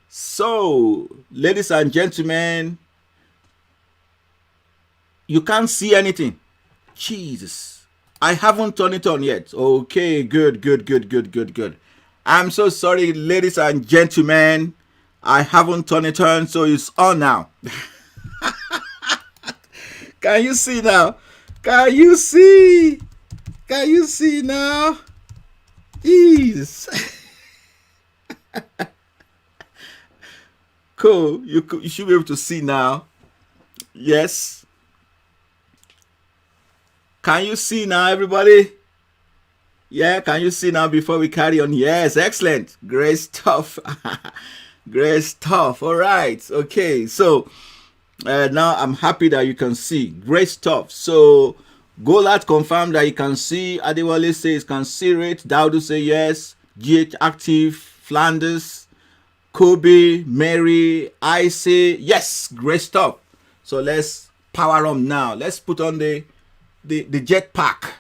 So, ladies and gentlemen, you can't see anything. Jesus. I haven't turned it on yet. Okay, good. I'm so sorry, ladies and gentlemen. I haven't turned it on, so it's on now. Can you see now? Can you see? Can you see now? Jeez. Cool. You should be able to see now. Yes. Can you see now, everybody? Yeah, can you see now before we carry on? Yes, excellent. Great stuff. Great stuff. All right. Okay. So now I'm happy that you can see. Great stuff. So Golat confirmed that you can see. Adewale says can see it. Daudu say yes. GH active. Flanders. Kobe. Mary. I say yes. Great stuff. So let's power on now. Let's put on the jetpack.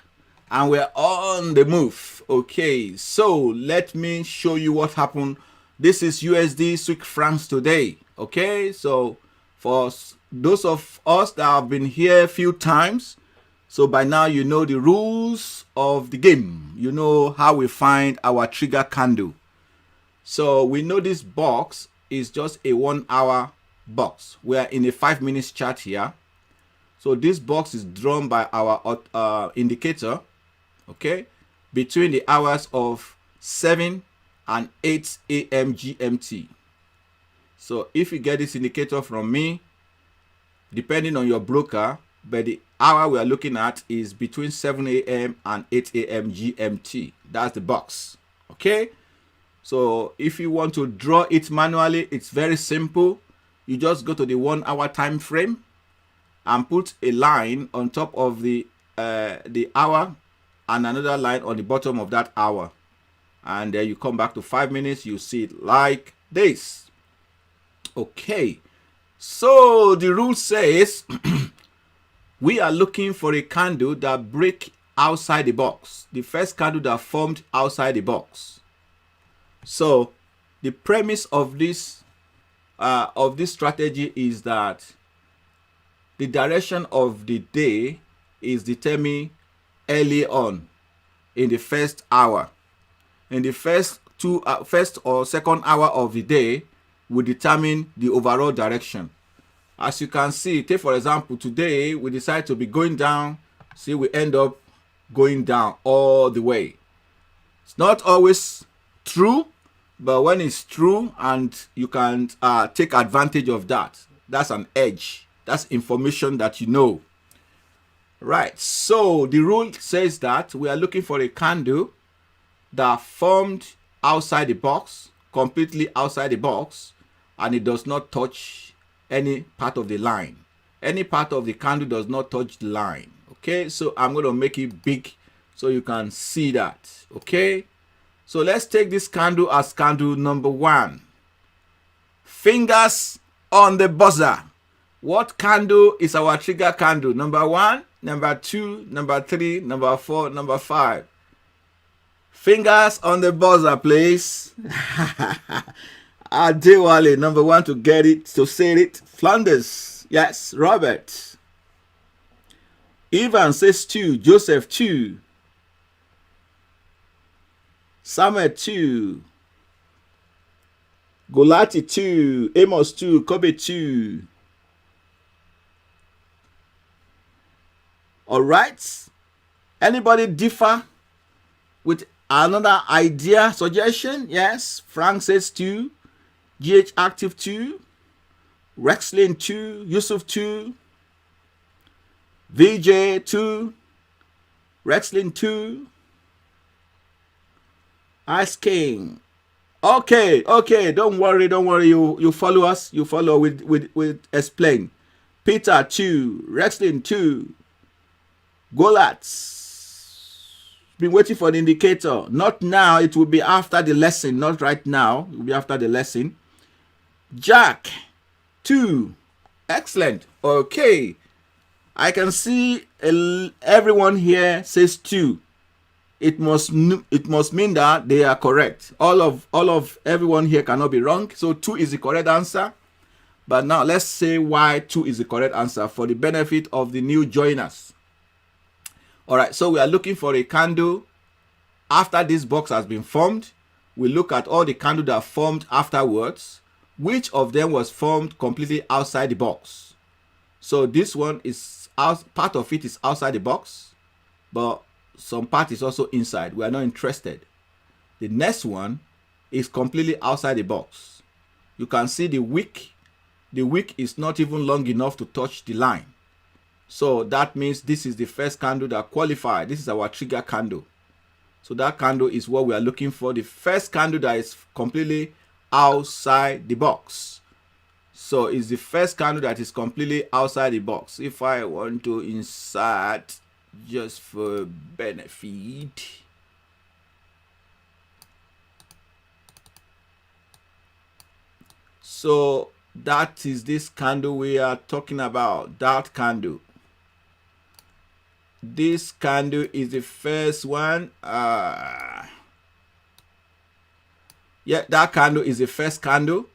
And we're on the move. Okay, so let me show you what happened. This is USD Swiss francs today. Okay, so for those of us that have been here a few times, so by now you know the rules of the game. You know how we find our trigger candle. So we know this box is just a 1 hour box. We are in a 5 minutes chart here. So this box is drawn by our indicator. Okay, between the hours of 7 and 8 a.m. GMT. So if you get this indicator from me, depending on your broker, but the hour we are looking at is between 7 a.m. and 8 a.m. GMT. That's the box. Okay, so if you want to draw it manually, it's very simple. You just go to the 1 hour time frame and put a line on top of the hour and another line on the bottom of that hour, and then you come back to 5 minutes, you see it like this. Okay, so the rule says we are looking for a candle that break outside the box, the first candle that formed outside the box. So the premise of this strategy is that the direction of the day is determined early on in the first hour. In the first or second hour of the day will determine the overall direction. As you can see, take for example, today we decide to be going down. See, we end up going down all the way. It's not always true, but when it's true and you can take advantage of that, that's an edge. That's information that you know. Right, so the rule says that we are looking for a candle that formed outside the box, completely outside the box, and it does not touch any part of the line. Any part of the candle does not touch the line. Okay, so I'm going to make it big so you can see that. Okay, so let's take this candle as candle number 1. Fingers on the buzzer. What candle is our trigger candle? Number 1, number 2, number 3, number 4, number 5. Fingers on the buzzer, please. Adewale, number 1 to get it, to say it. Flanders, yes. Robert. Ivan says 2. Joseph 2. Samuel 2. Golati 2. Amos 2. Kobe 2. All right. Anybody differ with another idea, suggestion? Yes. Frank says 2. GH active 2. Rexlin 2. Yusuf 2. VJ 2. Rexlin 2. Ice King. Okay. Don't worry. You follow us. You follow with explain. Peter 2. Rexlin 2. Golat. Been waiting for the indicator. Not now. It will be after the lesson. Not right now. It will be after the lesson. Jack 2. Excellent. Okay. I can see everyone here says 2. it must mean that they are correct. All of everyone here cannot be wrong. So 2 is the correct answer. But now let's say why 2 is the correct answer for the benefit of the new joiners. All right, so we are looking for a candle after this box has been formed. We look at all the candles that formed afterwards. Which of them was formed completely outside the box? So this one is part of it is outside the box, but some part is also inside. We are not interested. The next one is completely outside the box. You can see the wick. The wick is not even long enough to touch the line. So that means this is the first candle that qualified. This is our trigger candle. So that candle is what we are looking for. The first candle that is completely outside the box. So it's the first candle that is completely outside the box. If I want to insert just for benefit, so that is this candle we are talking about, that candle. This candle is the first one. Yeah, that candle is the first candle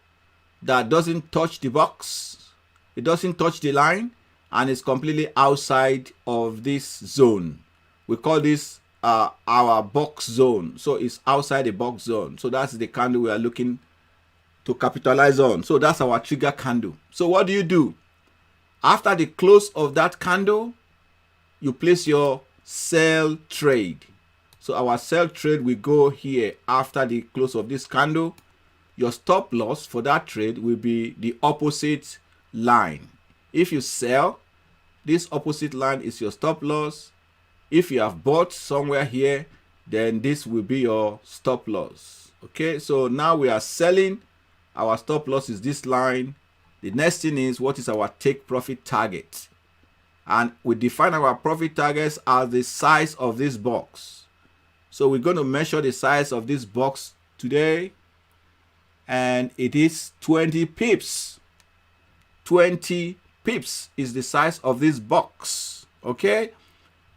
that doesn't touch the box. It doesn't touch the line, and it's completely outside of this zone. We call this our box zone. So it's outside the box zone. So that's the candle we are looking to capitalize on. So that's our trigger candle. So what do? After the close of that candle, you place your sell trade. So our sell trade will go here after the close of this candle. Your stop loss for that trade will be the opposite line. If you sell, this opposite line is your stop loss. If you have bought somewhere here, then this will be your stop loss. Okay, so now we are selling. Our stop loss is this line. The next thing is, what is our take profit target? And we define our profit targets as the size of this box. So we're going to measure the size of this box today, and it is 20 pips. 20 pips is the size of this box. Okay,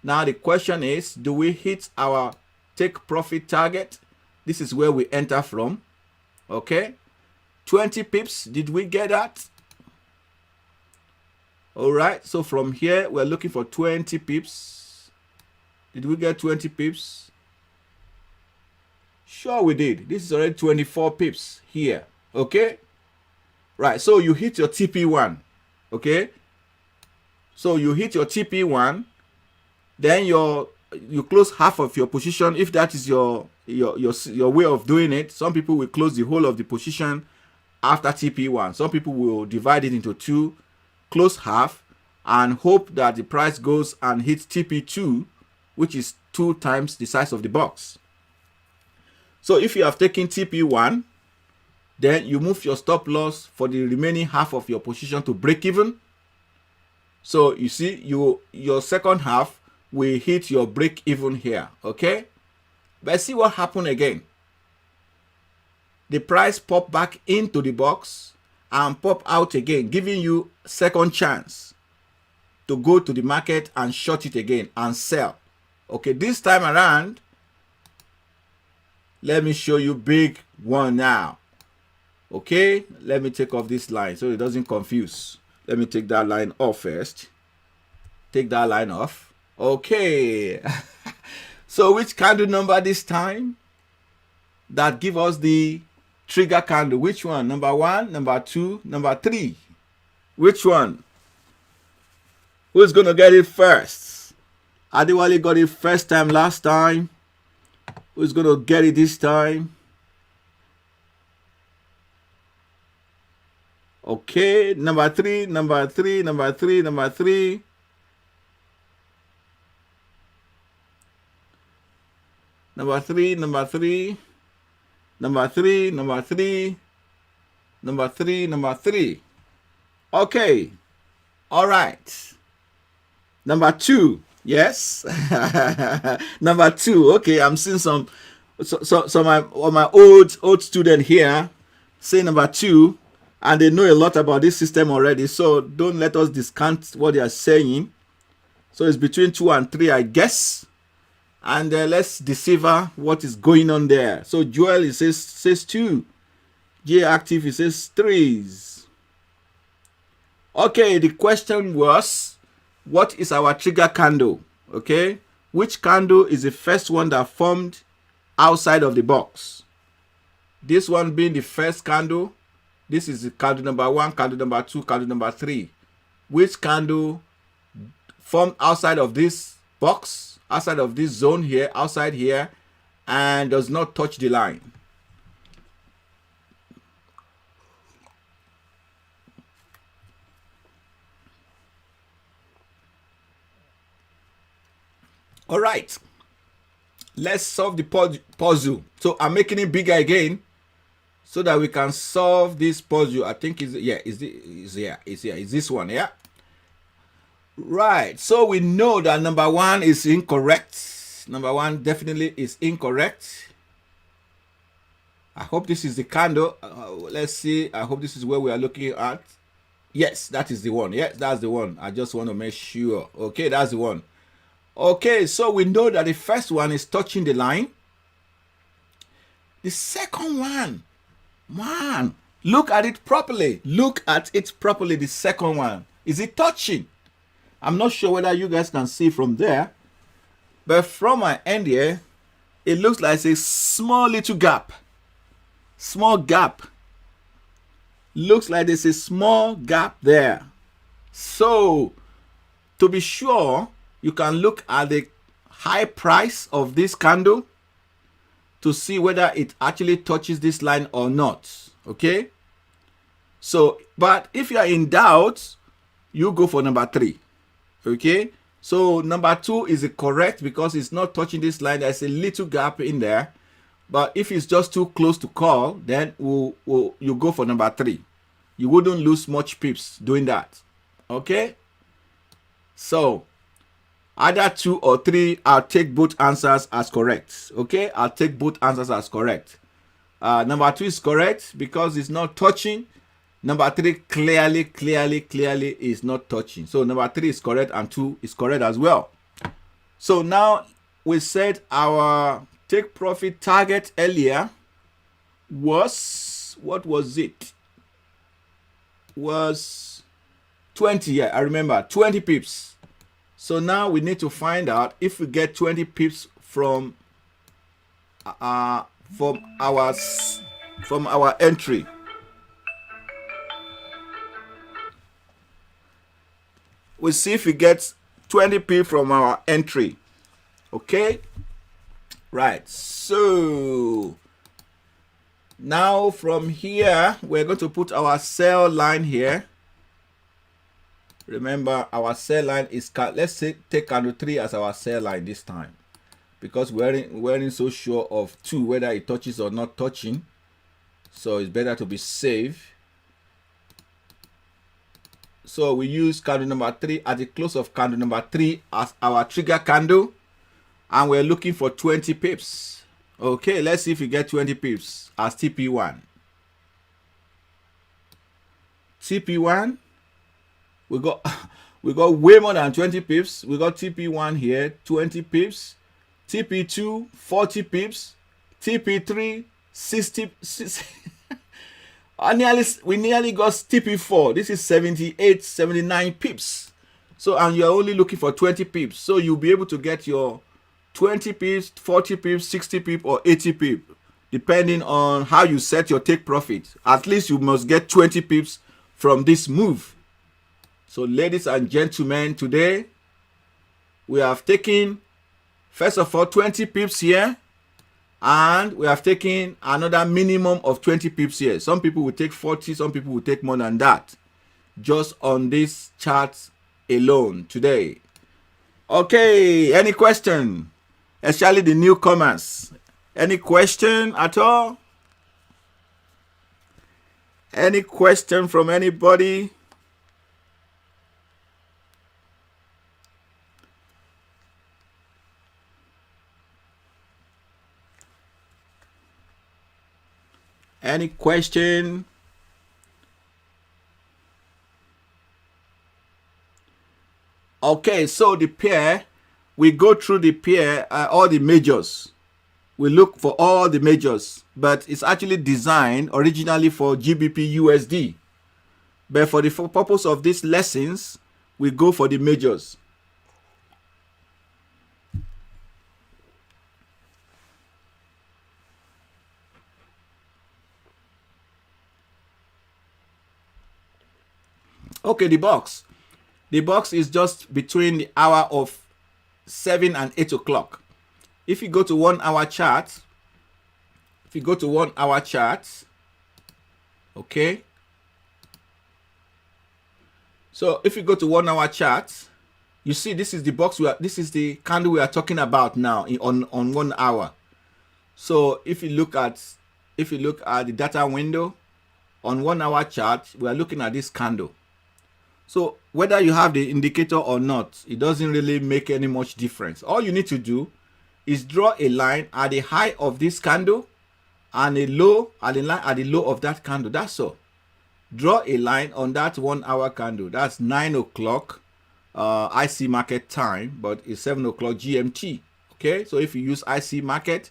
now the question is, do we hit our take profit target? This is where we enter from. Okay, 20 pips, did we get that? All right, so from here we're looking for 20 pips. Did we get 20 pips? Sure we did. This is already 24 pips here. Okay, right, so you hit your TP1. Okay, so you hit your TP1, then you close half of your position, if that is your way of doing it. Some people will close the whole of the position after TP1. Some people will divide it into 2, close half, and hope that the price goes and hits TP2, which is 2 times the size of the box. So if you have taken TP1, then you move your stop loss for the remaining half of your position to break even. So you see, your second half will hit your break even here. Okay, but see what happened again. The price pop back into the box and pop out again, giving you second chance to go to the market and short it again and sell. Okay, this time around, let me show you big one now. Okay, let me take off this line so it doesn't confuse. Let me take that line off first. Take that line off. Okay. So which candle number this time that give us the trigger candle? Which one? Number 1, number 2, number 3? Which one? Who's gonna get it first? Adewale got it first time last time. Who's gonna get it this time? Okay, number 3, number 3, number 3, number 3. Number 3, number 3, number 3, number 3, number 3, number 3. Okay, all right. Number 2, yes. Number 2. Okay, I'm seeing some my old student here say number 2, and they know a lot about this system already. So don't let us discount what they are saying. So it's between 2 and 3, I guess. And let's decipher what is going on there. So Joel, it says 2. J Active, it says 3s. Okay, the question was, what is our trigger candle? Okay, which candle is the first one that formed outside of the box? This one being the first candle. This is the candle number 1, candle number 2, candle number 3. Which candle formed outside of this box, outside of this zone here, outside here, and does not touch the line? All right, let's solve the puzzle. So I'm making it bigger again so that we can solve this puzzle. I think is this one, yeah. Right, so we know that number 1 is incorrect. Number 1 definitely is incorrect. I hope this is the candle. Let's see. I hope this is where we are looking at. Yes, that is the one. Yes, that's the one. I just want to make sure. Okay, that's the one. Okay, so we know that the first one is touching the line. The second one, man, look at it properly. Look at it properly. The second one, is it touching? I'm not sure whether you guys can see from there, but from my end here, it looks like a small little gap. Small gap. Looks like there's a small gap there. So, to be sure, you can look at the high price of this candle to see whether it actually touches this line or not. Okay? So, but if you are in doubt, you go for number 3. Okay? So, number 2 is correct because it's not touching this line. There's a little gap in there. But if it's just too close to call, then you go for number 3. You wouldn't lose much pips doing that. Okay? So, either 2 or 3, I'll take both answers as correct. Okay? I'll take both answers as correct. Number 2 is correct because it's not touching. Number 3 clearly is not touching. So number 3 is correct and 2 is correct as well. So now we said our take profit target earlier was, what was it? Was 20, yeah, I remember, 20 pips. So now we need to find out if we get 20 pips from our entry. We'll see if we get 20 pips from our entry. Okay? Right. So now from here, we're going to put our sell line here. Remember, our sell line is, let's say, take candle 3 as our sell line this time, because we weren't so sure of 2 whether it touches or not touching. So it's better to be safe. So we use candle number 3 at the close of candle number 3 as our trigger candle, and we're looking for 20 pips. Okay, let's see if we get 20 pips as TP1. TP1, we got way more than 20 pips. We got TP1 here, 20 pips. TP2, 40 pips. TP3, 60. We nearly got TP4. This is 78, 79 pips. So, and you're only looking for 20 pips. So you'll be able to get your 20 pips, 40 pips, 60 pips, or 80 pips, depending on how you set your take profit. At least you must get 20 pips from this move. So, ladies and gentlemen, today we have taken, first of all, 20 pips here, and we have taken another minimum of 20 pips here. Some people will take 40, some people will take more than that, just on this chart alone today. Okay, any question? Especially the newcomers. Any question at all? Any question from anybody? Any question? Okay, so the pair we go through the pair, all the majors. We look for all the majors, but it's actually designed originally for GBP USD. But for the purpose of these lessons, we go for the majors. Okay, the box. The box is just between the hour of 7 and 8 o'clock. If you go to 1 hour chart, okay. So if you go to 1 hour chart, you see this is the box this is the candle we are talking about now on 1 hour. So if you look at the data window on 1 hour chart, we are looking at this candle. So whether you have the indicator or not, it doesn't really make any much difference. All you need to do is draw a line at the high of this candle and a low at the line at the low of that candle. That's all. Draw a line on that 1 hour candle. That's 9 o'clock IC market time, but it's 7 o'clock GMT. Okay, so if you use IC market,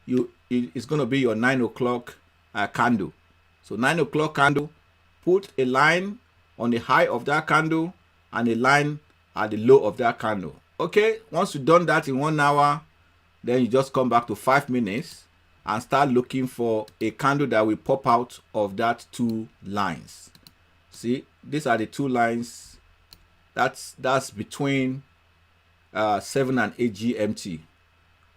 it's going to be your 9 o'clock candle. So 9 o'clock candle, put a line on the high of that candle and a line at the low of that candle. Okay, once you've done that in 1 hour, then you just come back to 5 minutes and start looking for a candle that will pop out of that 2 lines. See, these are the 2 lines. That's between 7 and 8 GMT,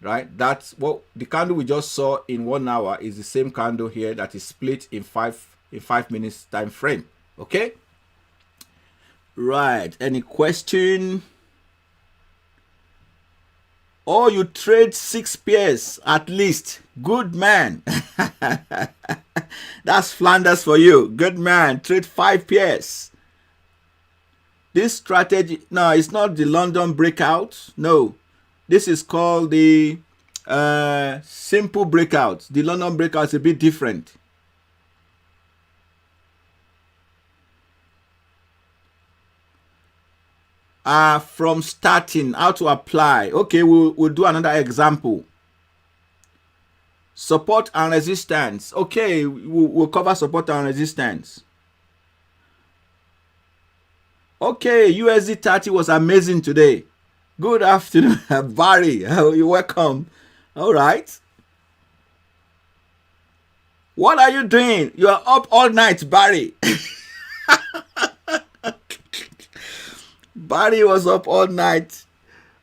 right? That's what the candle we just saw in 1 hour is the same candle here that is split in 5 minutes time frame. Okay, right? Any question? Oh, you trade 6 pairs at least. Good man. That's Flanders for you. Good man. Trade 5 pairs. This strategy, no, it's not the London breakout. No, this is called the simple breakout. The London breakout is a bit different. From starting, how to apply. Okay, we'll do another example. Support and resistance. Okay, we'll cover support and resistance. Okay, USD 30 was amazing today. Good afternoon, Barry. You're welcome. All right. What are you doing? You are up all night, Barry. Barry was up all night.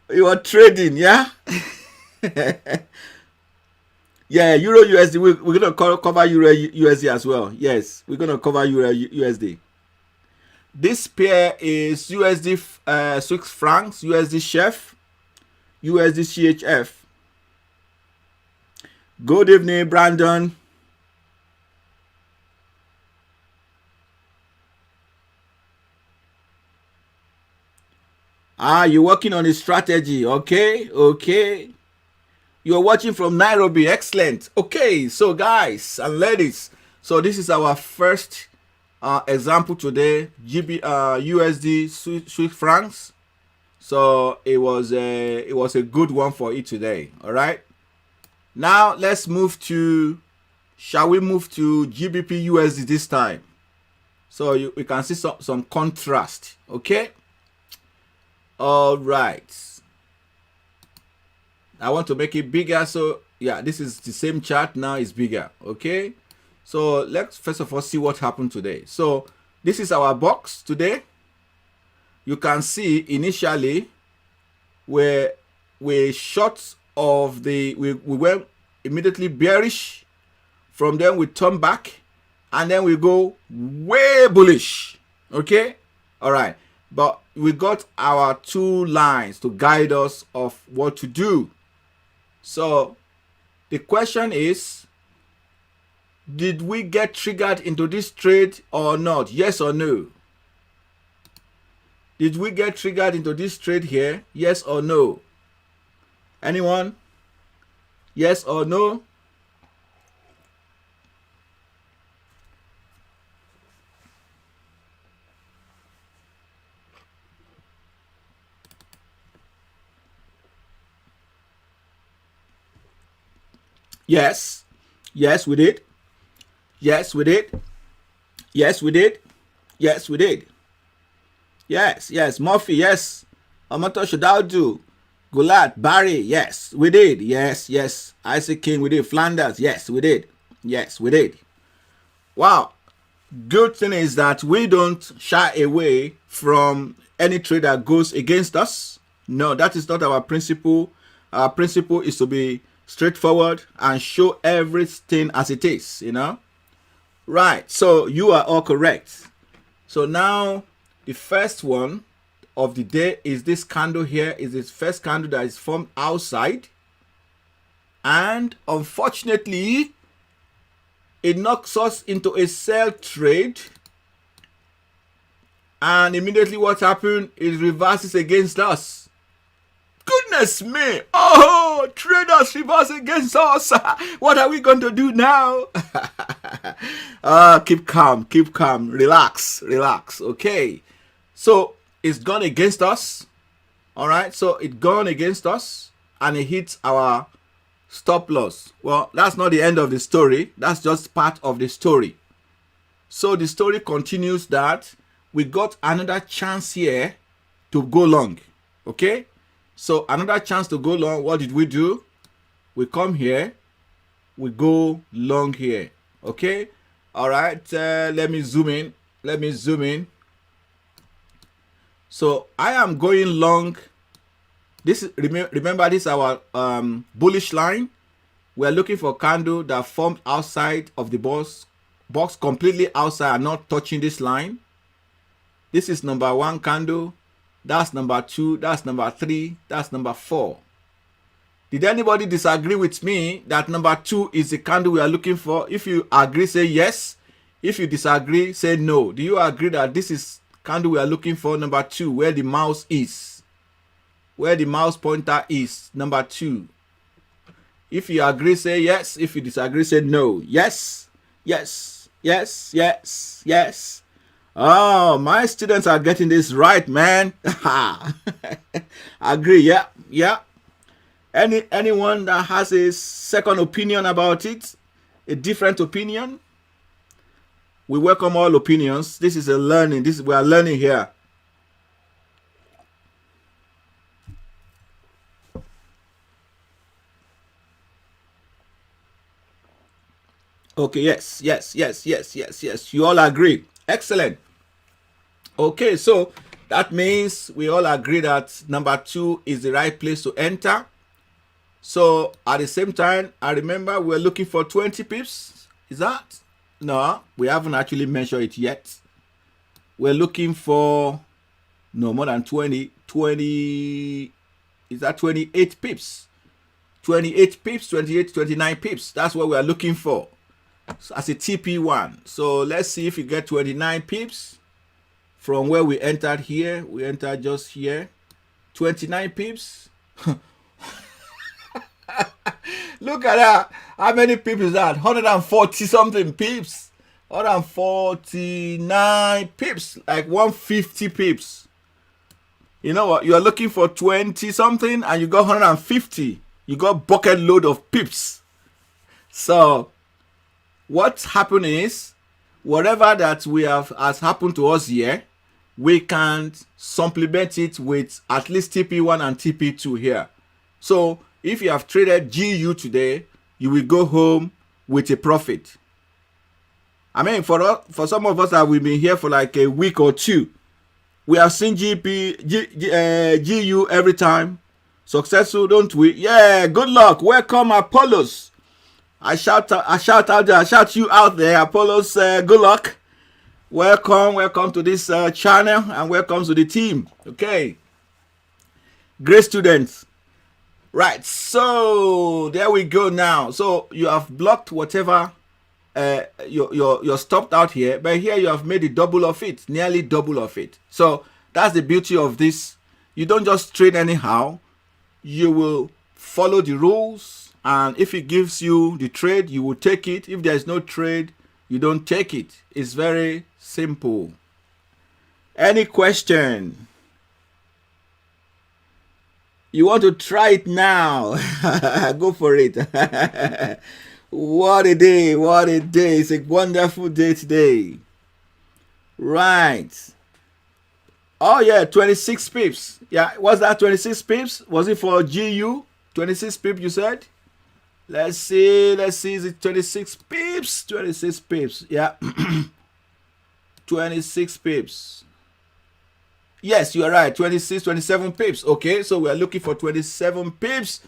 You were trading, yeah? Yeah, Euro USD. We're going to cover Euro USD as well. Yes, we're going to cover Euro USD. This pair is USD Swiss francs, USD chef, USD CHF. Good evening, Brandon. You're working on a strategy. Okay. You're watching from Nairobi. Excellent. Okay, so guys and ladies, so this is our first example today. USD Swiss francs. So it was a good one for it today. All right. Now let's move to. Shall we move to GBP USD this time? So we can see some contrast. Okay. All right. I want to make it bigger. So yeah, this is the same chart. Now it's bigger. Okay. So let's first of all see what happened today. So this is our box today. You can see initially we short of we went immediately bearish. From then we turn back and then we go way bullish. Okay. All right. But we got our 2 lines to guide us of what to do. So the question is, did we get triggered into this trade or not? Yes or no? Did we get triggered into this trade here? Yes or no? Anyone? Yes or no? Yes. Yes, we did. Yes, we did. Yes, we did. Yes, we did. Yes, yes. Murphy, yes. Amato Shadaudu. Gulat, Barry, yes, we did. Yes, yes. Isaac King, we did. Flanders, yes, we did. Yes, we did. Wow. Good thing is that we don't shy away from any trade that goes against us. No, that is not our principle. Our principle is to be straightforward and show everything as it is, you know. Right, so you are all correct. So now the first one of the day is this candle here, is this first candle that is formed outside, and unfortunately it knocks us into a sell trade, and immediately what happened is reverses against us. Goodness me! Oh, traders reverse against us. What are we going to do now? Keep calm, relax. Okay, so it's gone against us. All right, so it gone against us and it hits our stop loss. Well, that's not the end of the story. That's just part of the story. So the story continues that we got another chance here to go long. Okay, so another chance to go long. What did we do? We come here, we go long here. Okay, all right, let me zoom in. So I am going long. This is, remember, this is our bullish line. We are looking for a candle that formed outside of the box completely outside and not touching this line. This is number 1 candle. That's number 2. That's number 3. That's number 4. Did anybody disagree with me that number 2 is the candle we are looking for? If you agree, say yes. If you disagree, say no. Do you agree that this is candle we are looking for, number 2, where the mouse is? Where the mouse pointer is, number 2. If you agree, say yes. If you disagree, say no. Yes. Oh, my students are getting this right, man. Agree, yeah. Anyone that has a second opinion about it, a different opinion? We welcome all opinions. This is a learning. We are learning here. Okay, yes. You all agree. Excellent. Okay, so that means we all agree that number 2 is the right place to enter. So at the same time, I remember we're looking for 20 pips. Is that? No, we haven't actually measured it yet. We're looking for no more than 20. Is that 28 pips? 28 pips, 28, 29 pips. That's what we're looking for as a TP1. So let's see if we get 29 pips from where we entered here. We entered just here. 29 pips. Look at that. How many pips is that? 140 something pips. 149 pips. Like 150 pips. You know what? You are looking for 20 something and you got 150. You got bucket load of pips. So what's happening is, whatever that we have has happened to us here, we can supplement it with at least TP1 and TP2 here. So if you have traded GU today, you will go home with a profit. I mean, for some of us that we've been here for like a week or 2, we have seen GU every time. Successful, don't we? Yeah, good luck. Welcome, Apollos. I shout you out there, Apollos. Good luck. Welcome to this channel, and welcome to the team. Okay, great students. Right, so there we go now. So you have blocked whatever you're stopped out here, but here you have made a double of it, nearly double of it. So that's the beauty of this. You don't just trade anyhow. You will follow the rules, and if it gives you the trade, you will take it. If there is no trade, you don't take it. It's very simple. Any question? You want to try it now? Go for it. What a day. What a day. It's a wonderful day today. Right. Oh, yeah, 26 pips. Yeah, was that 26 pips? Was it for GU? 26 pips, you said? Let's see. Is it 26 pips? 26 pips. Yeah. 26 pips. Yes, you are right. 26, 27 pips. Okay, so we are looking for 27 pips.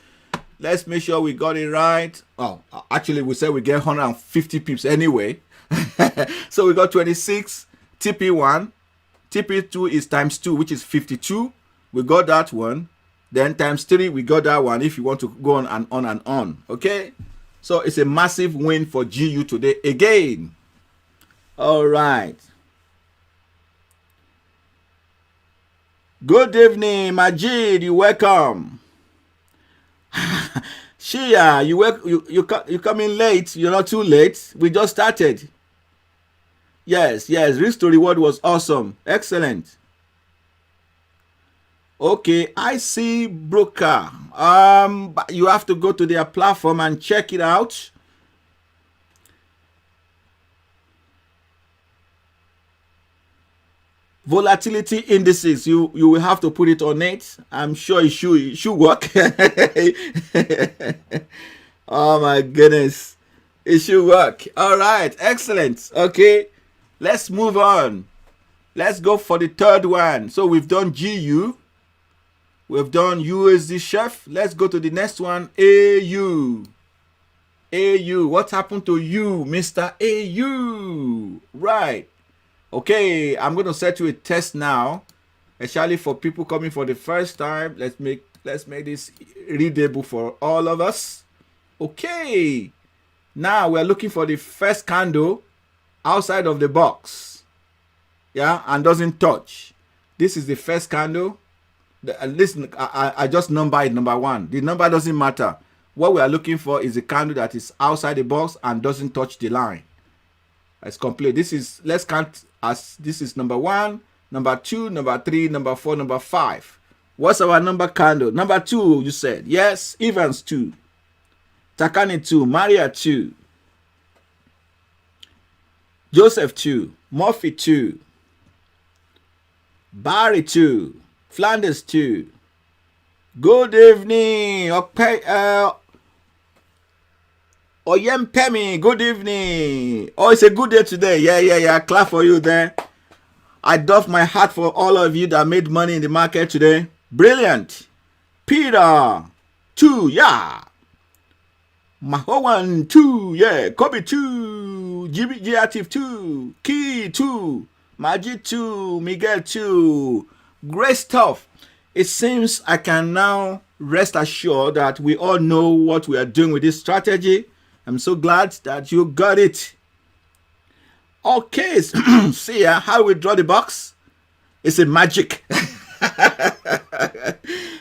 Let's make sure we got it right. Oh, actually, we said we get 150 pips anyway. So we got 26, TP1. TP2 is times 2, which is 52. We got that one. Then times 3, we got that one if you want to go on and on and on. Okay? So it's a massive win for GU today again. All right. Good evening, Majid. You welcome. Shia, you coming late. You're not too late. We just started. Yes. Risk to reward was awesome. Excellent. Okay, I see broker. But you have to go to their platform and check it out. Volatility indices, you will have to put it on it. I'm sure it should work. Oh my goodness, it should work. All right, excellent. Okay, let's move on. Let's go for the third one. So we've done GU, we've done USD chef. Let's go to the next one. AU. What happened to you, Mr. AU? Right. Okay, I'm going to set you a test now, especially for people coming for the first time. Let's make this readable for all of us. Okay, now we're looking for the first candle outside of the box, yeah, and doesn't touch. This is the first candle. Listen, I just number it number 1. The number doesn't matter. What we are looking for is a candle that is outside the box and doesn't touch the line. It's complete. This is, let's count as this is number 1, number 2, number 3, number 4, number 5. What's our number candle? Number 2, you said. Yes, Evans 2. Takani 2. Maria 2. Joseph 2. Murphy 2. Barry 2. Flanders 2. Good evening. Oyempemi, good evening. Oh, it's a good day today. Yeah. Clap for you there. I doff my hat for all of you that made money in the market today. Brilliant. Peter, 2, yeah. Mahowan, 2, yeah. Kobe, 2. Giatif, 2. Key, 2. Majid, 2. Miguel, 2. Great stuff. It seems I can now rest assured that we all know what we are doing with this strategy. I'm so glad that you got it. Okay, see how we draw the box. It's a magic.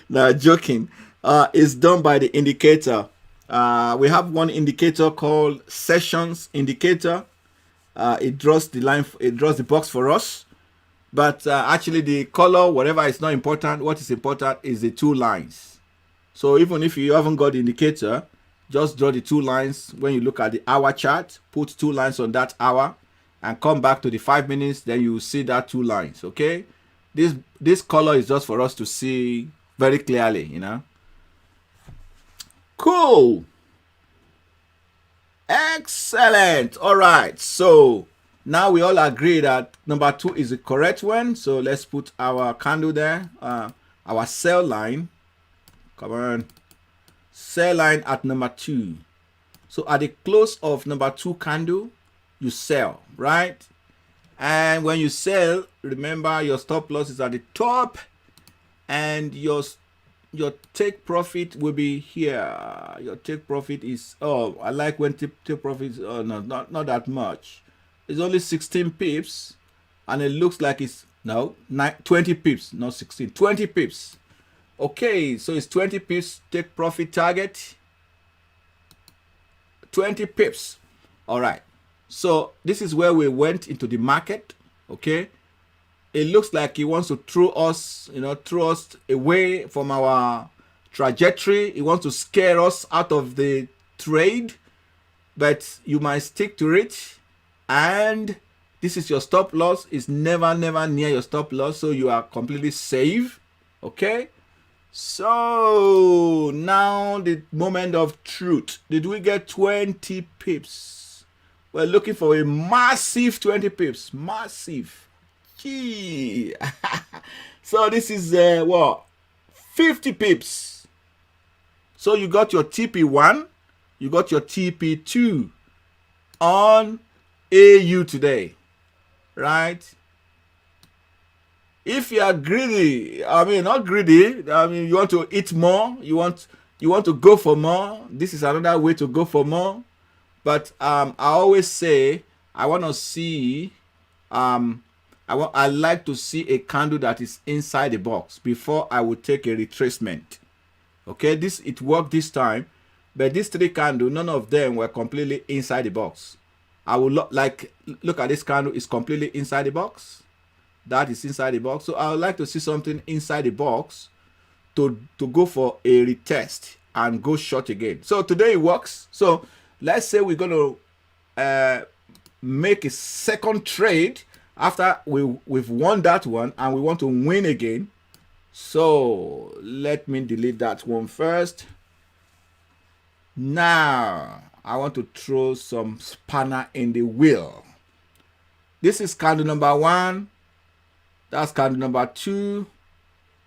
No, joking. It's done by the indicator. We have one indicator called sessions indicator. It draws the line. It draws the box for us. But actually, the color, whatever, is not important. What is important is the 2 lines. So even if you haven't got the indicator, just draw the 2 lines. When you look at the hour chart, put 2 lines on that hour and come back to the 5 minutes. Then you will see that 2 lines. Okay. This color is just for us to see very clearly, you know. Cool. Excellent. All right. So now we all agree that number 2 is the correct one. So let's put our candle there. Our sell line. Come on. Sell line at number 2. So at the close of number 2 candle, you sell, right? And when you sell, remember your stop loss is at the top, and your take profit will be here. Your take profit is, oh, I like when take profit is, oh no, not that much. It's only 16 pips, and it looks like it's 20 pips, not 16, 20 pips. Okay, so it's 20 pips take profit target. 20 pips. All right. So this is where we went into the market. Okay. It looks like he wants to throw us away from our trajectory. It wants to scare us out of the trade, but you might stick to it. And this is your stop loss. It's never near your stop loss, so you are completely safe. Okay, so now the moment of truth. Did we get 20 pips? We're looking for a massive 20 pips. Massive. Gee. So this is what, 50 pips. So you got your TP1, you got your TP2 on AU today, right? If you are greedy, I mean not greedy, I mean you want to eat more, you want to go for more. This is another way to go for more. But I always say I want to see I like to see a candle that is inside the box before I would take a retracement. Okay, it worked this time, but these 3 candles, none of them were completely inside the box. I would look at this candle, is completely inside the box. That is inside the box. So I would like to see something inside the box to go for a retest and go short again. So today it works. So let's say we're going to make a second trade after we've won that one and we want to win again. So let me delete that one first. Now I want to throw some spanner in the wheel. This is candle number 1. That's candle number 2.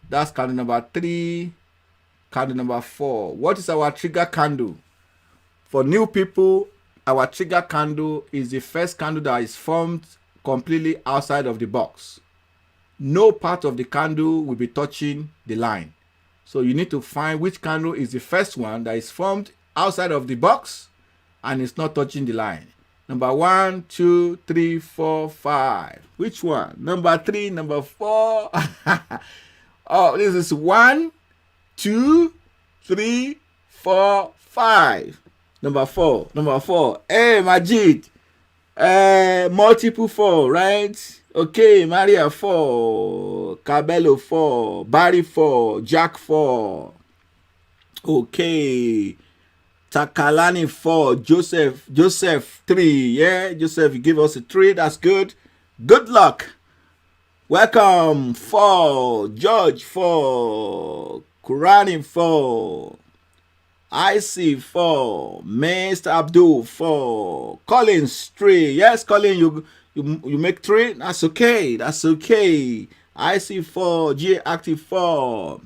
That's candle number 3. Candle number 4. What is our trigger candle? For new people, our trigger candle is the first candle that is formed completely outside of the box. No part of the candle will be touching the line. So you need to find which candle is the first one that is formed outside of the box and it's not touching the line. Number 1, 2, 3, 4, 5. Which one? Number 3, number 4. Oh, this is 1, 2, 3, 4, 5. Number 4. Number 4. Hey, Majid. Multiple 4, right? Okay, Maria 4. Cabello 4. Barry 4. Jack 4. Okay. Takalani 4, Joseph 3, yeah, Joseph, you give us a 3, that's good. Good luck. Welcome 4, George 4, Kurani 4, IC 4, Mr. Abdul 4, Collins 3. Yes, Colin, you make 3. That's okay. That's okay. IC 4, G Active 4.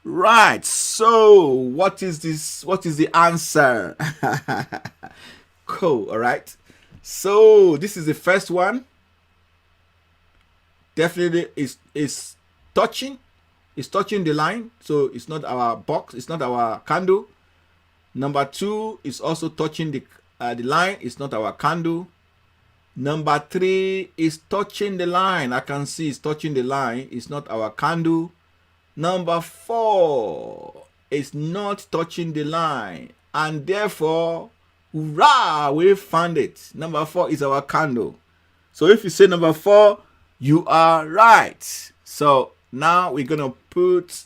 Right, so what is this? What is the answer? Cool, all right. So this is the first one. Definitely is touching. It's touching the line. So it's not our box. It's not our candle. Number 2 is also touching the line. It's not our candle. Number 3 is touching the line. I can see it's touching the line. It's not our candle. Number 4 is not touching the line, and therefore, hurrah, we found it. Number 4 is our candle. So if you say number 4, you are right. So now we're going to put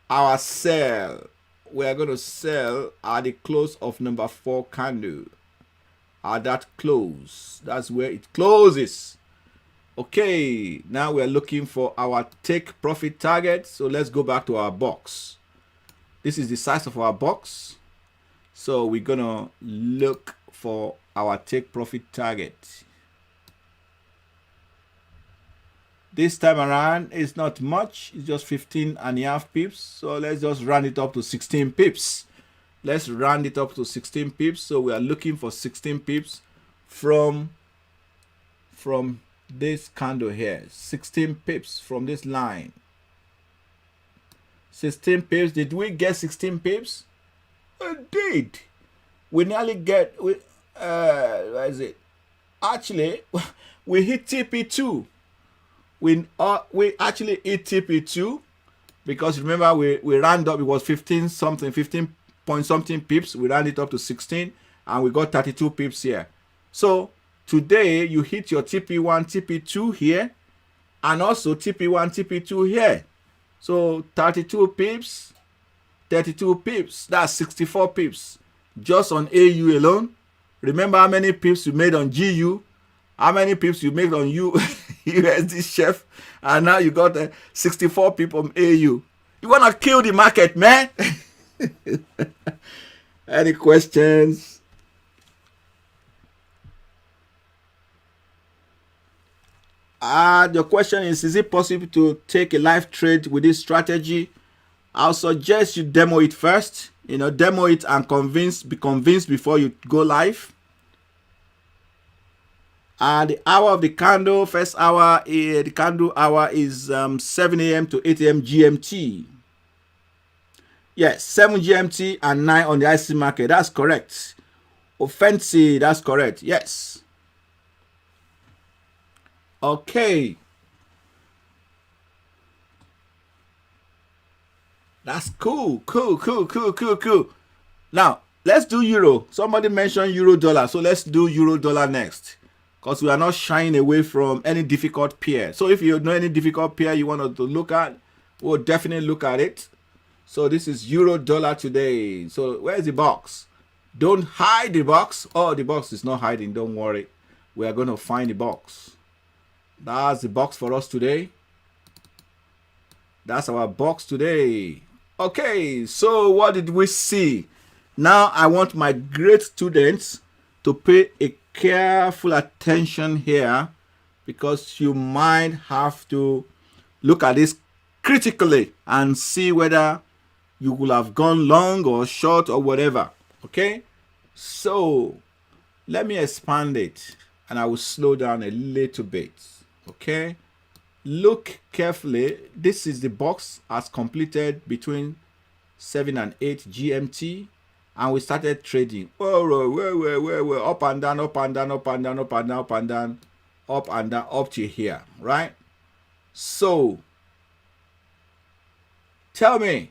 our sell. We are going to sell at the close of number 4 candle. At that close, that's where it closes. Okay, now we are looking for our take profit target. So let's go back to our box. This is the size of our box. So we're gonna look for our take profit target. This time around, it's not much. It's just 15.5 pips. So let's just round it up to 16 pips. Let's round it up to 16 pips. So we are looking for 16 pips from this candle here. 16 pips from this line. 16 pips. Did we get 16 pips? Indeed. We nearly get, where is it? Actually, we hit TP2. We actually hit TP2 because remember we round up, it was 15 point something pips. We round it up to 16 and we got 32 pips here. So today you hit your TP1, TP2 here, and also TP1, TP2 here. So 32 pips 32 pips. That's 64 pips just on AU alone. Remember how many pips you made on GU, how many pips you made on USD Chef, and now you got 64 pips on AU. You want to kill the market, man. Any questions? Your question is it possible to take a live trade with this strategy? I'll suggest you demo it first. Demo it and be convinced before you go live. The hour of the candle, first hour, the candle hour is 7 a.m. to 8 a.m. GMT. Yes, 7 GMT and 9 on the IC market. That's correct. Offensive, that's correct. Yes. Okay. That's cool. Now, let's do euro. Somebody mentioned euro dollar. So let's do euro dollar next. Because we are not shying away from any difficult pair. So if you know any difficult pair you want to look at, we'll definitely look at it. So this is euro dollar today. So where's the box? Don't hide the box. Oh, the box is not hiding. Don't worry. We are going to find the box. That's the box for us today. That's our box today. Okay, so what did we see? Now I want my great students to pay a careful attention here, because you might have to look at this critically and see whether you will have gone long or short or whatever. Okay, so let me expand it and I will slow down a little bit. Okay, look carefully. This is the box as completed between 7 and 8 GMT, and we started trading. Whoa, up and down, up and down, up and down, up and down, up and down, up and down, up to here, right? So tell me,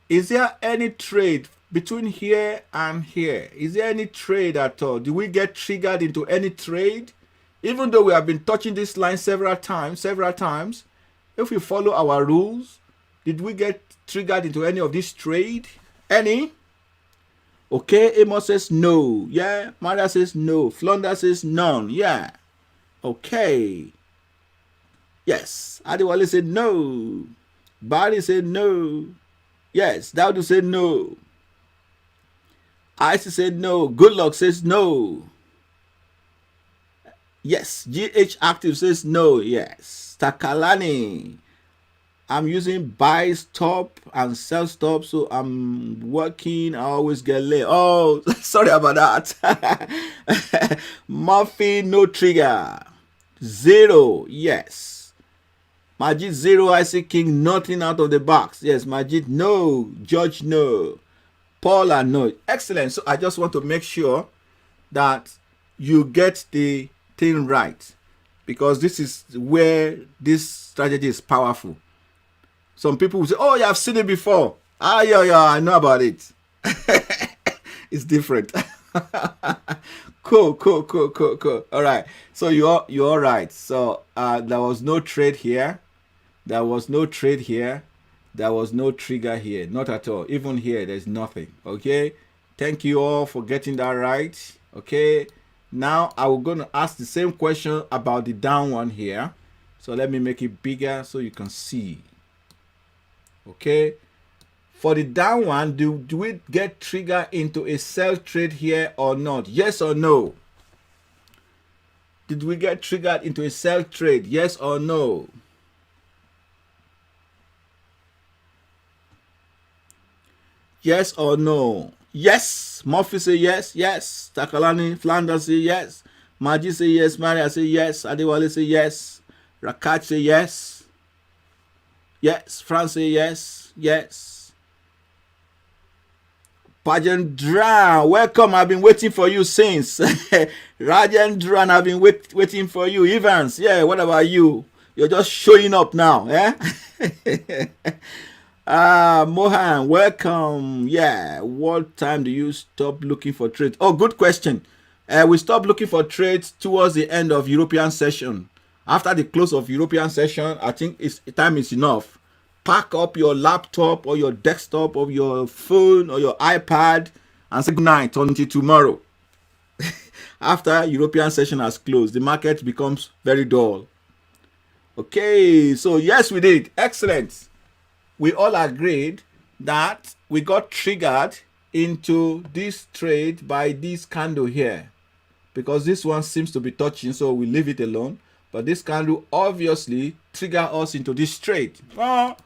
is there any trade between here and here? Is there any trade at all? Do we get triggered into any trade? Even though we have been touching this line several times, if we follow our rules, did we get triggered into any of this trade? Any? Okay, Amos says no. Yeah, Maria says no. Flonda says none. Yeah. Okay. Yes. Adiwale said no. Barry said no. Yes. Daudu said no. Icy said no. Good luck says no. Yes. GH Active says no. Yes. Takalani. I'm using buy stop and sell stop, so I'm working. I always get late. Oh, sorry about that. Murphy, no trigger. 0, yes. Majid 0, I see King, nothing out of the box. Yes, Majid, no. George, no. Paula, no. Excellent. So I just want to make sure that you get the thing right, because this is where this strategy is powerful. Some people will say, oh, yeah, I've seen it before. Yeah, I know about it. It's different. Cool. All right. So you're all right. So there was no trade here. There was no trade here. There was no trigger here. Not at all. Even here, there's nothing. Okay. Thank you all for getting that right. Okay. Now I'm going to ask the same question about the down one here. So let me make it bigger so you can see. Okay, for the down one, do we get triggered into a sell trade here or not? Yes or no? Did we get triggered into a sell trade? Yes or no? Yes or no? Yes. Murphy say yes. Yes. Takalani Flanders say yes. Maji say yes. Maria say yes. Adewale say yes. Rakat say yes. Yes. France say yes. Yes. Rajendran, welcome. I've been waiting for you since. Rajendran, I've been waiting for you. Evans, yeah, what about you? You're just showing up now. Eh? Mohan, welcome. Yeah, what time do you stop looking for trades? Oh, good question. We stopped looking for trades towards the end of European session. After the close of European session, I think time is enough. pack up your laptop or your desktop or your phone or your iPad and say good night until tomorrow. After European session has closed, the market becomes very dull. Okay, so yes, we did. Excellent. We all agreed that we got triggered into this trade by this candle here, because this one seems to be touching, so we leave it alone. But this candle obviously trigger us into this trade. Well,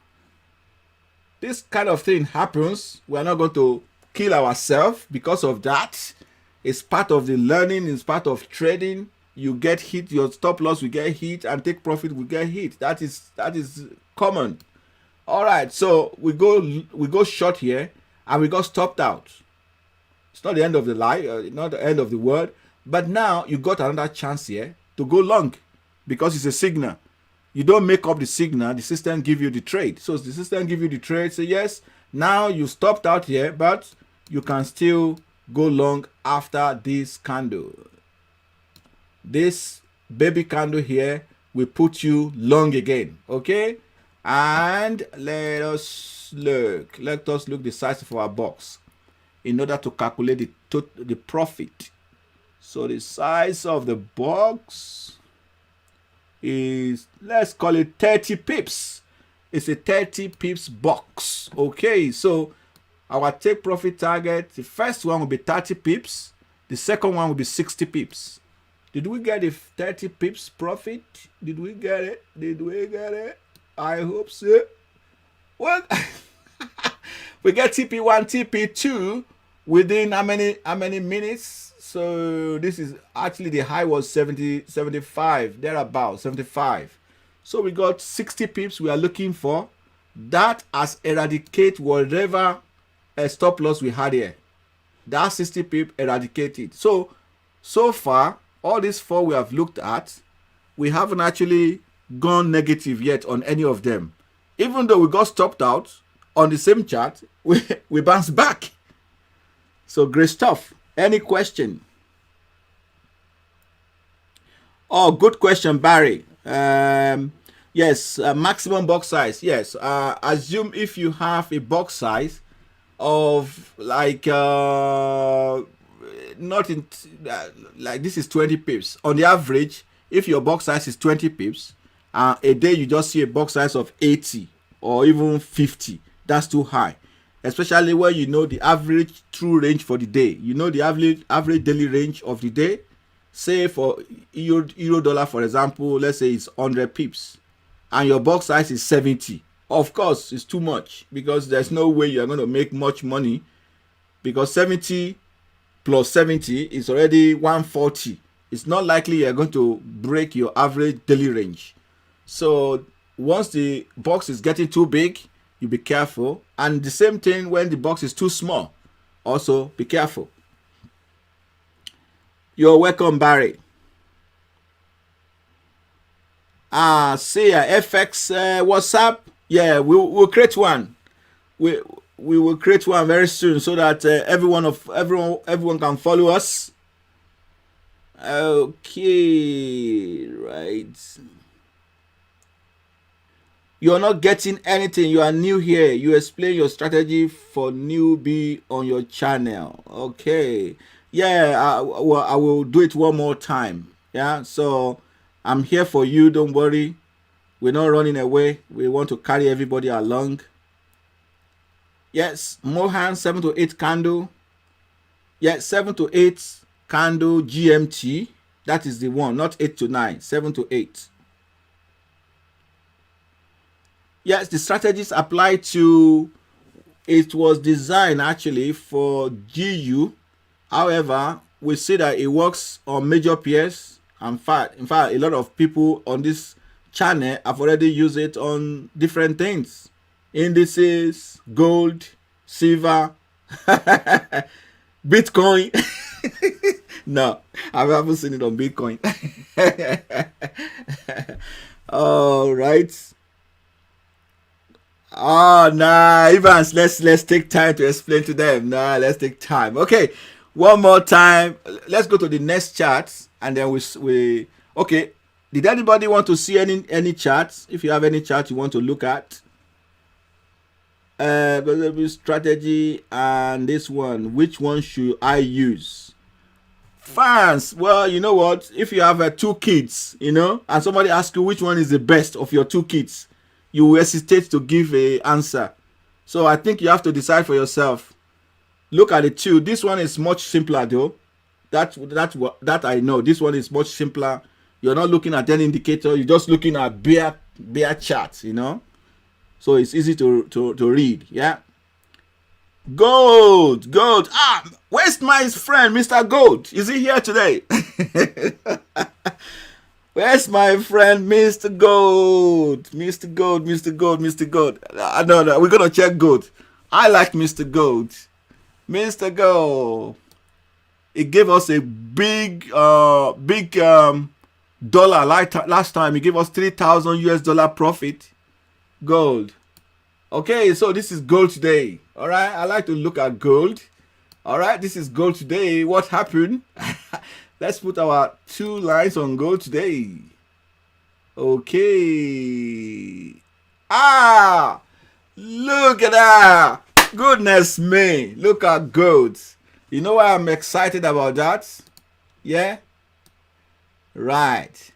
this kind of thing happens. We are not going to kill ourselves because of that. It's part of the learning. It's part of trading. You get hit, your stop loss will get hit, and take profit will get hit. That is common. All right, so we go short here, and we got stopped out. It's not the end of the line, not the end of the world. But now you got another chance here to go long, because it's a signal. You don't make up the signal, the system give you the trade. So the system give you the trade, say yes, now you stopped out here, but you can still go long after this candle. This baby candle here will put you long again, okay? And let us look the size of our box in order to calculate the profit. So the size of the box is, let's call it 30 pips. It's a 30 pips box. Okay, so our take profit target, the first one will be 30 pips. The second one will be 60 pips. Did we get a 30 pips profit? Did we get it? Did we get it? I hope so. Well, we get TP1, TP2 within how many minutes? So this is actually, the high was 75, thereabout 75. So we got 60 pips we are looking for. That has eradicate whatever stop loss we had here. That 60 pip eradicated. So far, all these four we have looked at, we haven't actually gone negative yet on any of them. Even though we got stopped out on the same chart, we bounced back. So great stuff. Any question? Oh, good question, Barry. Yes, maximum box size. Yes, assume if you have a box size of like not in like this is 20 pips on the average. If your box size is 20 pips, a day you just see a box size of 80 or even 50, that's too high, especially when you know the average true range for the day. You know the average daily range of the day. Say for euro dollar, for example, let's say it's 100 pips and your box size is 70. Of course, it's too much, because there's no way you're going to make much money, because 70 plus 70 is already 140. It's not likely you're going to break your average daily range. So once the box is getting too big, you be careful. And the same thing when the box is too small, also be careful. You're welcome, Barry. See FX WhatsApp. Yeah, we'll create one. We will create one very soon, so that everyone can follow us. Okay, right. You're not getting anything. You are new here. You explain your strategy for newbie on your channel. Okay. Yeah, I will do it one more time. Yeah, so I'm here for you. Don't worry. We're not running away. We want to carry everybody along. Yes, Mohan 7 to 8 candle. Yes, 7 to 8 candle GMT. That is the one, not 8 to 9, 7 to 8. Yes, the strategies apply to, it was designed actually for GU. However, we see that it works on major pairs. In fact, a lot of people on this channel have already used it on different things. Indices, gold, silver, Bitcoin. No, I haven't seen it on Bitcoin. All right. Oh, nah, Evans, let's take time to explain to them. Nah, let's take time. Okay, one more time. Let's go to the next chart, and then we okay. Did anybody want to see any charts? If you have any chart you want to look at. Strategy and this one. Which one should I use? Fans, well, you know what? If you have two kids, and somebody asks you which one is the best of your two kids, you will hesitate to give a answer. So I think you have to decide for yourself. Look at the two. This one is much simpler though. That I know. This one is much simpler. You're not looking at any indicator. You're just looking at bear charts. So it's easy to read. Yeah. Gold. Where's my friend, Mr. Gold? Is he here today? Where's my friend, Mr. Gold? Mr. Gold. No, we're gonna check Gold. I like Mr. Gold. Mr. Gold. It gave us a big dollar last time. He gave us 3,000 US dollar profit. Gold. Okay, so this is gold today. All right, I like to look at gold. All right, this is gold today. What happened? Let's put our 2 lines on gold today. Okay. Look at that. Goodness me. Look at gold. You know why I'm excited about that? Yeah? Right.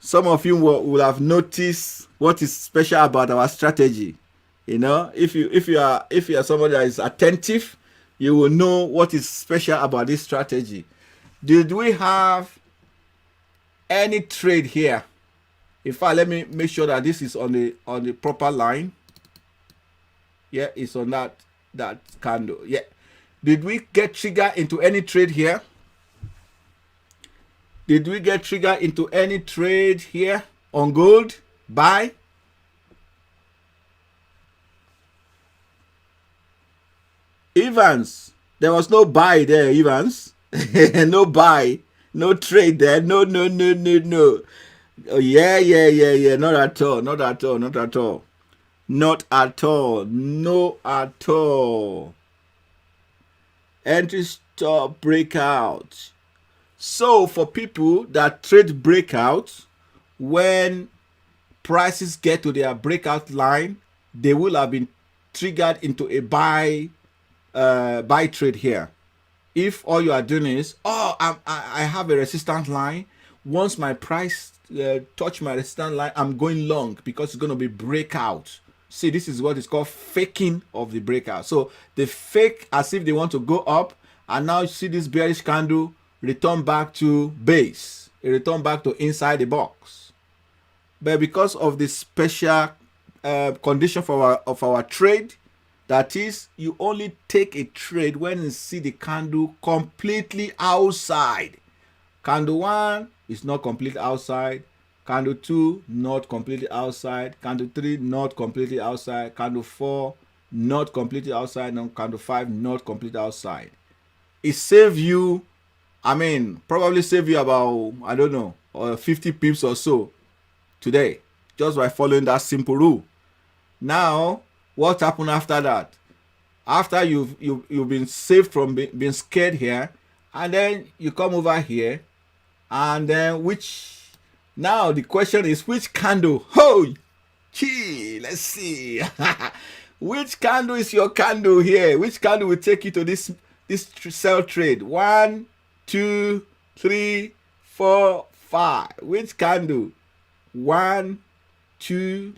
Some of you will have noticed what is special about our strategy. If you are somebody that is attentive, you will know what is special about this strategy. Did we have any trade here? In fact, let me make sure that this is on the proper line. Yeah, it's on that candle. Yeah. Did we get triggered into any trade here? Did we get triggered into any trade here on gold? Buy? Evans, there was no buy there, Evans. No buy, no trade there. No. Oh, yeah. Not at all. No at all. Entry stop breakout. So for people that trade breakout, when prices get to their breakout line, they will have been triggered into a buy trade here. If all you are doing is, I have a resistance line. Once my price touch my resistance line, I'm going long because it's going to be breakout. See, this is what is called faking of the breakout. So they fake as if they want to go up, and now you see this bearish candle return back to base. It return back to inside the box. But because of the special condition of our trade, that is, you only take a trade when you see the candle completely outside. Candle 1 is not completely outside. Candle 2, not completely outside. Candle 3, not completely outside. Candle 4, not completely outside. And candle 5, not completely outside. It saves you, probably save you about, 50 pips or so today, just by following that simple rule. Now, what happened after that? After you've been saved from being scared here, and then you come over here, and then now the question is, which candle? Let's see. Which candle is your candle here? Which candle will take you to this sell trade? 1, 2, 3, 4, 5. Which candle? 1, 2,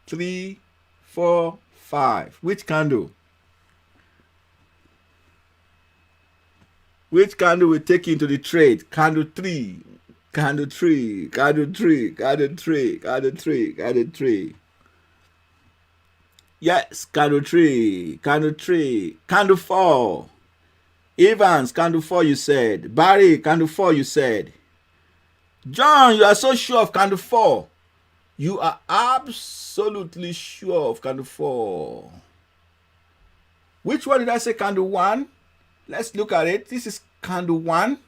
3, 4, 5. Which candle? Which candle will take you into the trade? Candle 3. Candle 3. Candle 3. Candle 3. Candle 3. Candle 3. Yes, candle 3. Candle 3. Candle 4. Evans, candle 4 you said. Barry, candle 4 you said. John, you are so sure of candle 4. You are absolutely sure of candle 4. Which one did I say? Candle 1? Let's look at it. This is candle 1.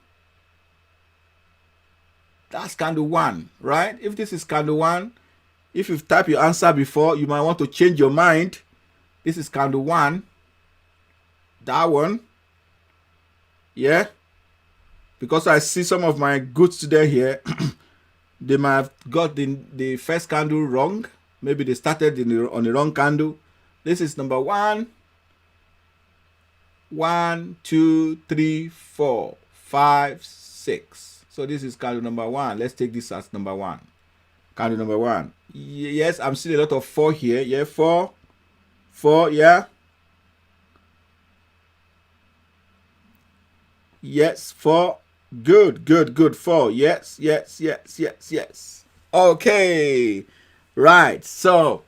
That's candle 1, right? If this is candle 1, if you've typed your answer before, you might want to change your mind. This is candle 1. That one. Yeah. Because I see some of my good students here, they might have got the first candle wrong. Maybe they started on the wrong candle. This is number 1. 1, 2, 3, 4, 5, 6. So this is candle number 1. Let's take this as number 1. Candle number 1. Yes, I'm seeing a lot of 4 here. Yeah, 4. 4, yeah. Yes, 4. Good, good, good. 4. Yes, yes, yes, yes, yes. Okay. Right. So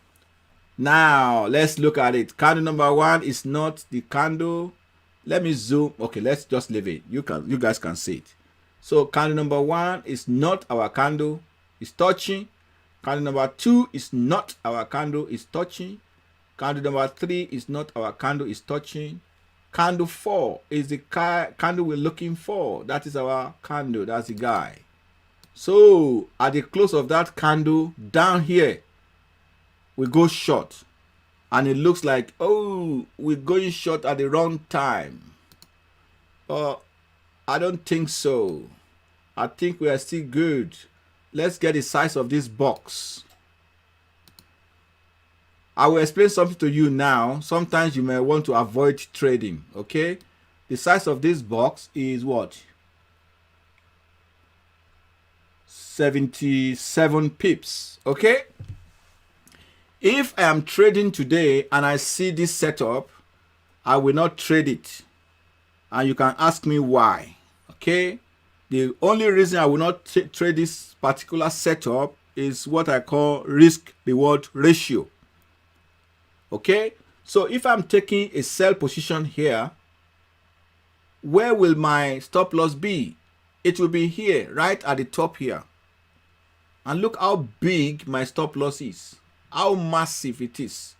now let's look at it. Candle number 1 is not the candle. Let me zoom. Okay, let's just leave it. You guys can see it. So candle number 1 is not our candle. It's touching. Candle number 2 is not our candle. It's touching. Candle number 3 is not our candle. It's touching. Candle 4 is the candle we're looking for. That is our candle. That's the guy. So at the close of that candle down here, we go short. And it looks like, oh, we're going short at the wrong time. But I don't think so. I think we are still good. Let's get the size of this box. I will explain something to you now. Sometimes you may want to avoid trading, okay? The size of this box is what? 77 pips, okay? If I am trading today and I see this setup, I will not trade it. And you can ask me why, okay? The only reason I will not trade this particular setup is what I call risk-reward ratio. Okay? So if I'm taking a sell position here, where will my stop loss be? It will be here, right at the top here. And look how big my stop loss is. How massive it is.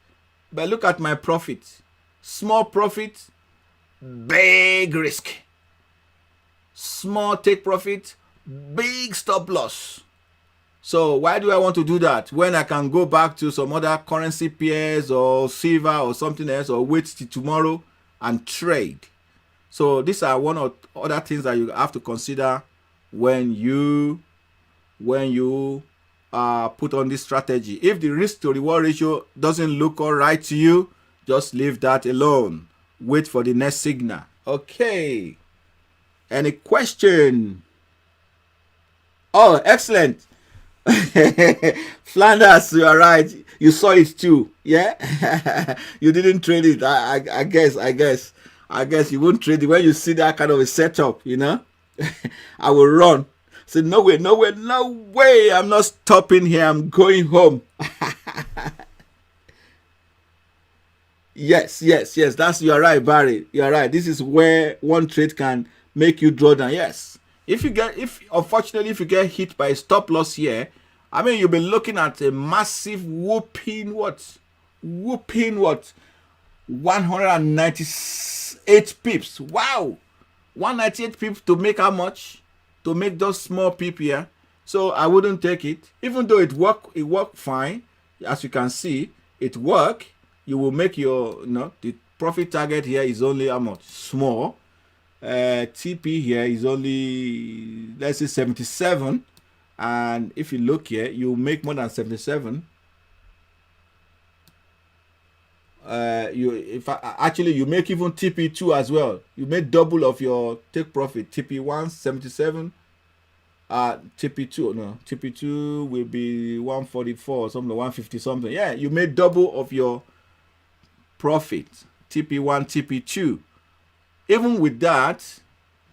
But look at my profit. Small profit, big risk. Small take profit, big stop loss. So why do I want to do that when I can go back to some other currency pairs or silver or something else, or wait till tomorrow and trade? So these are one of other things that you have to consider when you put on this strategy. If the risk to reward ratio doesn't look all right to you, just leave that alone. Wait for the next signal. Okay. Any question? Oh, excellent. Flanders, you are right. You saw it too. Yeah. You didn't trade it. I guess you won't trade it when you see that kind of a setup, you know. I will run. Say, no way, no way, no way. I'm not stopping here. I'm going home. Yes. That's, you are right, Barry. You are right. This is where one trade can make you draw down. Yes. Unfortunately, if you get hit by a stop loss here, I mean, you'll be looking at a massive whooping 198 pips. Wow. 198 pips to make how much? To make those small pip here. So I wouldn't take it. Even though it worked fine. As you can see, it worked. You will make your, the profit target here is only how much? Small. TP here is only, let's say 77. And if you look here, you make more than 77. You make even TP2 as well. You make double of your take profit. TP1 77. TP2 will be 144 something, 150 something. Yeah, you made double of your profit. TP1, TP2. Even with that,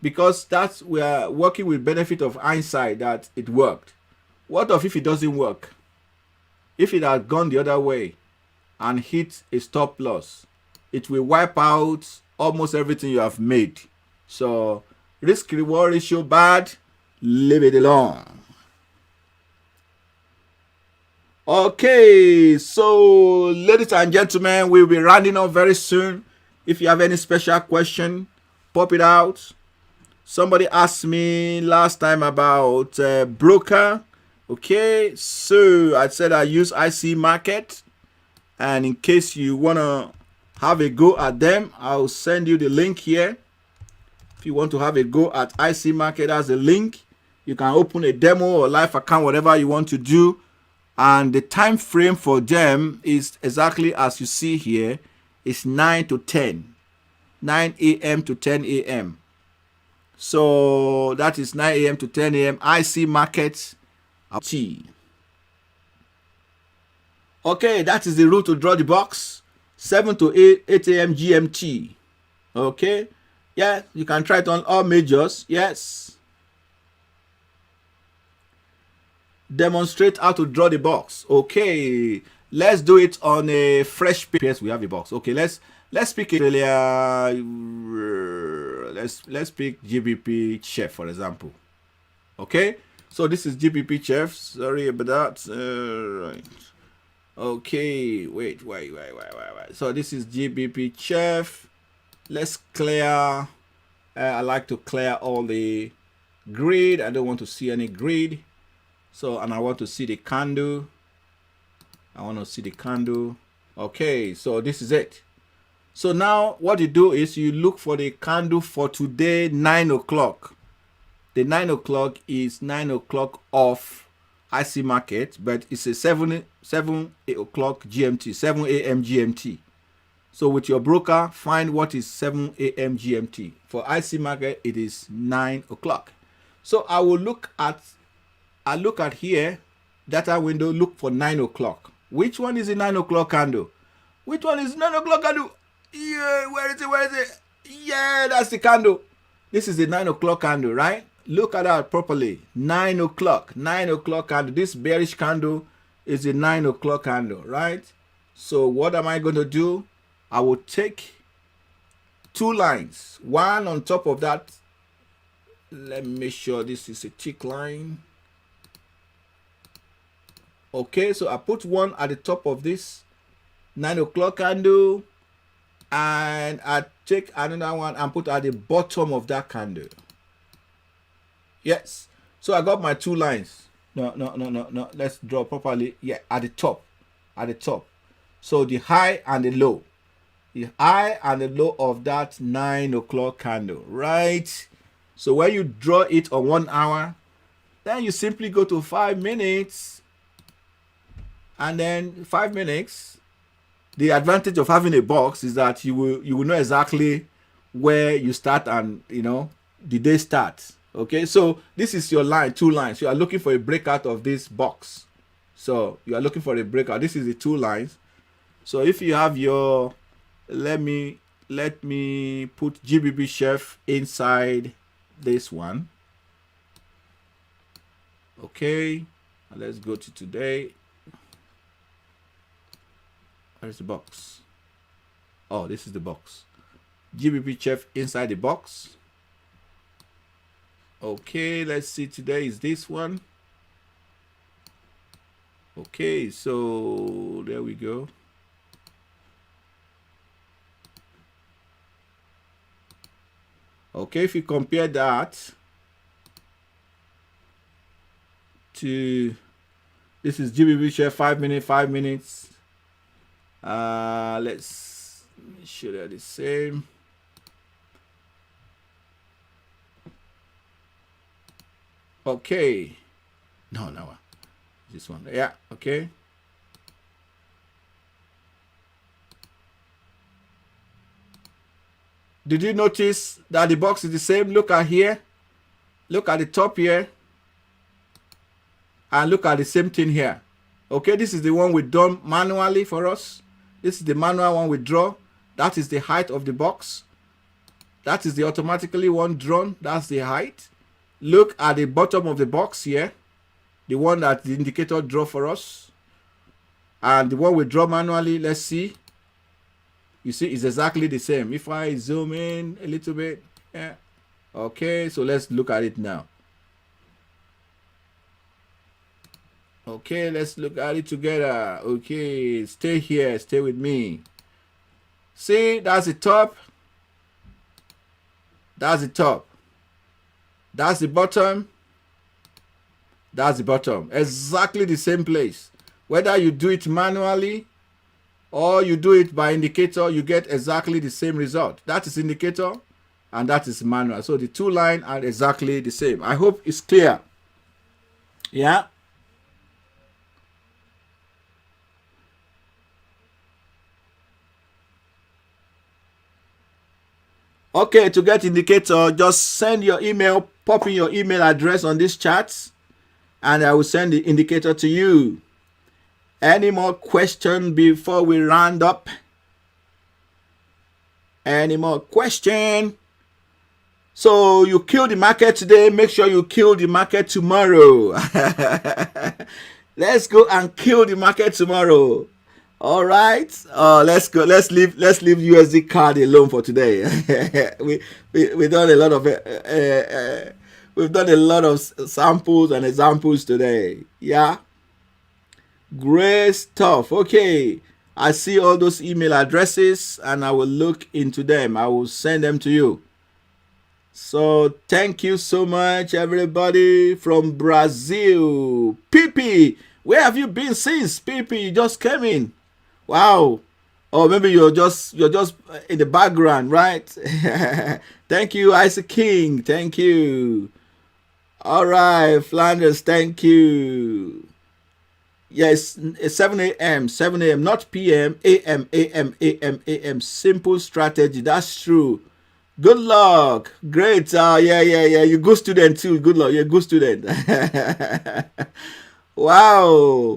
because we are working with benefit of hindsight that it worked. What if it doesn't work? If it had gone the other way and hit a stop loss, it will wipe out almost everything you have made. So risk reward ratio bad, leave it alone. Okay, so ladies and gentlemen, we'll be rounding up very soon. If you have any special question, pop it out. Somebody asked me last time about broker. Okay, so I said I use IC Market, and in case you want to have a go at them, I'll send you the link here. If you want to have a go at IC Market, that's the link. You can open a demo or live account, whatever you want to do, And the time frame for them is exactly as you see here. It's 9 to 10. 9 a.m. to 10 a.m. So that is 9 a.m. to 10 a.m. IC markets. T. Okay, that is the rule to draw the box. 7 to 8 a.m. GMT. Okay. Yeah, you can try it on all majors. Yes. Demonstrate how to draw the box. Okay. Let's do it on a fresh page. Yes, we have a box. Okay, let's pick Australia. Let's pick GBP chef, for example. Okay. So this is GBP chef. Sorry about that. Right. Okay. Wait. So this is GBP chef. Let's clear. I like to clear all the grid. I don't want to see any grid. So, and I want to see the candle. Okay, so this is it. So now what you do is you look for the candle for today, 9 o'clock. The 9 o'clock is 9 o'clock of IC market, but it's a 7 o'clock GMT, 7 a.m. GMT. So with your broker, find what is 7 a.m. GMT. For IC market, it is 9 o'clock. So I will look at here, data window, look for 9 o'clock. Which one is the 9 o'clock candle? Which one is 9 o'clock candle? Yeah, where is it? Yeah, that's the candle. This is the 9 o'clock candle, right? Look at that properly. 9 o'clock candle. This bearish candle is the 9 o'clock candle, right? So what am I going to do? I will take two lines, one on top of that. Let me make sure this is a thick line. Okay, so I put one at the top of this 9 o'clock candle, and I take another one and put at the bottom of that candle. Yes, so I got my two lines. No, let's draw properly. Yeah, at the top. So the high and the low. The high and the low of that 9 o'clock candle, right? So when you draw it on 1 hour, then you simply go to 5 minutes. And then 5 minutes, the advantage of having a box is that you will know exactly where you start and the day starts. Okay, so this is your line, two lines. You are looking for a breakout of this box. So you are looking for a breakout. This is the two lines. So if you have your, let me put GBP chef inside this one. Okay, let's go to today. Where's the box? Oh, this is the box. GBP chef inside the box. Okay, let's see. Today is this one. Okay, so there we go. Okay, if you compare that to this is GBP chef 5 minutes. Let's make sure they're the same. Okay. No. This one. Yeah, okay. Did you notice that the box is the same? Look at here. Look at the top here. And look at the same thing here. Okay, this is the one we done manually for us. This is the manual one we draw. That is the height of the box. That is the automatically one drawn. That's the height. Look at the bottom of the box here. The one that the indicator draw for us. And the one we draw manually, let's see. You see, it's exactly the same. If I zoom in a little bit. Yeah. Okay, so let's look at it now. Okay, let's look at it together. Okay, stay here, stay with me. See, that's the top. That's the top. That's the bottom. That's the bottom. Exactly the same place. Whether you do it manually or you do it by indicator, you get exactly the same result. That is indicator and that is manual. So the two lines are exactly the same. I hope it's clear. Yeah. Okay, to get indicator, just send your email, pop in your email address on this chat, and I will send the indicator to you. Any more question before we round up? Any more question? So you kill the market today, make sure you kill the market tomorrow. Let's go and kill the market tomorrow. All right. Let's go. Let's leave USD card alone for today. we done a lot of we've done a lot of samples and examples today. Yeah. Great stuff. Okay. I see all those email addresses and I will look into them. I will send them to you. So thank you so much, everybody from Brazil. Pipi, where have you been since? Pipi, you just came in. Wow. Or maybe you're just in the background, right? Thank you, Isaac King. Thank you. All right, Flanders. Thank you. Yes, it's 7 a.m. 7 a.m. Not p.m. a.m. a.m. a.m. a.m. Simple strategy. That's true. Good luck. Great. Yeah. You're a good student too. Good luck. You're a good student. Wow.